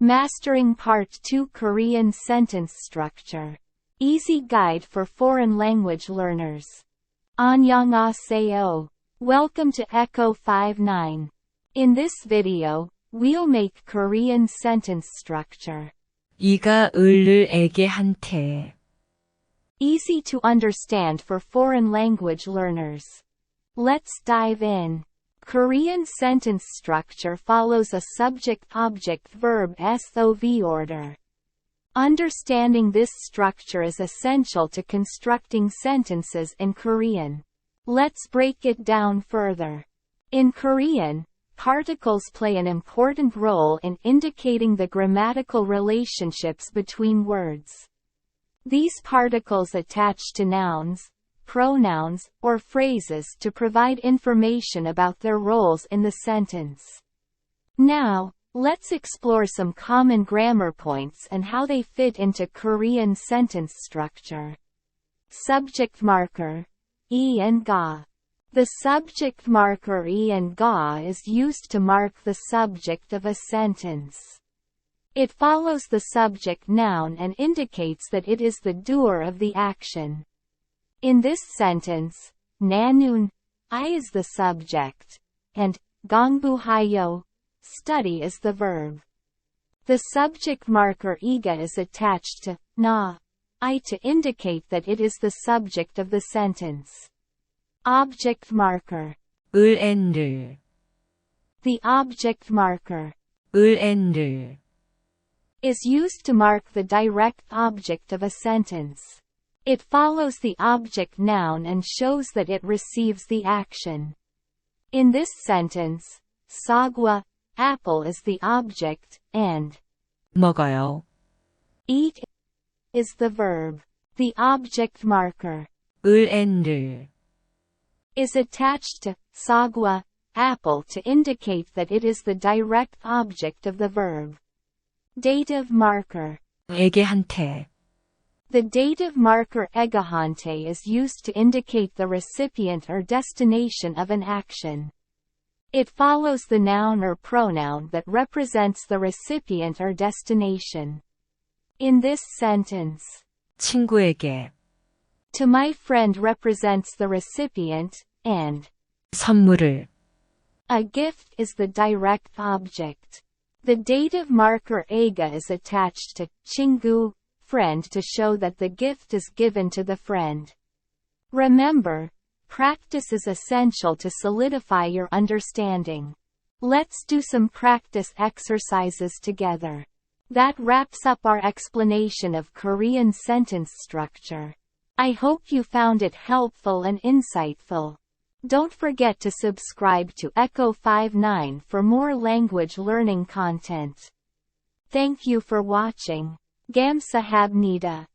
Mastering Part 2 Korean Sentence Structure. Easy Guide for Foreign Language Learners. Annyeonghaseyo. Welcome to Echo 59. In this video, we'll make Korean sentence structure. 이가 을을 에게한테. Easy to understand for foreign language learners. Let's dive in. Korean sentence structure follows a subject-object-verb-SOV order. Understanding this structure is essential to constructing sentences in Korean. Let's break it down further. In Korean, particles play an important role in indicating the grammatical relationships between words. These particles attach to nouns, pronouns, or phrases to provide information about their roles in the sentence. Now, let's explore some common grammar points and how they fit into Korean sentence structure. Subject marker, 이 and ga. The subject marker 이 and ga is used to mark the subject of a sentence. It follows the subject noun and indicates that it is the doer of the action. In this sentence, 나눈, I is the subject, and 공부하여, study is the verb. The subject marker 이가 is attached to 나, I to indicate that it is the subject of the sentence. Object marker. 을 앤들. The object marker. 을 앤들. Is used to mark the direct object of a sentence. It follows the object noun and shows that it receives the action. In this sentence, 사과, apple is the object, and 먹어요. eat is the verb. The object marker 을 앤들. is attached to 사과, apple to indicate that it is the direct object of the verb. Dative marker. 에게한테. The dative marker 에게한테 is used to indicate the recipient or destination of an action. It follows the noun or pronoun that represents the recipient or destination. In this sentence, 친구에게. to my friend represents the recipient, and 선물을. a gift is the direct object. The dative marker 에게 is attached to 친구, friend to show that the gift is given to the friend. Remember, practice is essential to solidify your understanding. Let's do some practice exercises together. That wraps up our explanation of Korean sentence structure. I hope you found it helpful and insightful. Don't forget to subscribe to Echo 59 for more language learning content. Thank you for watching. 감사합니다.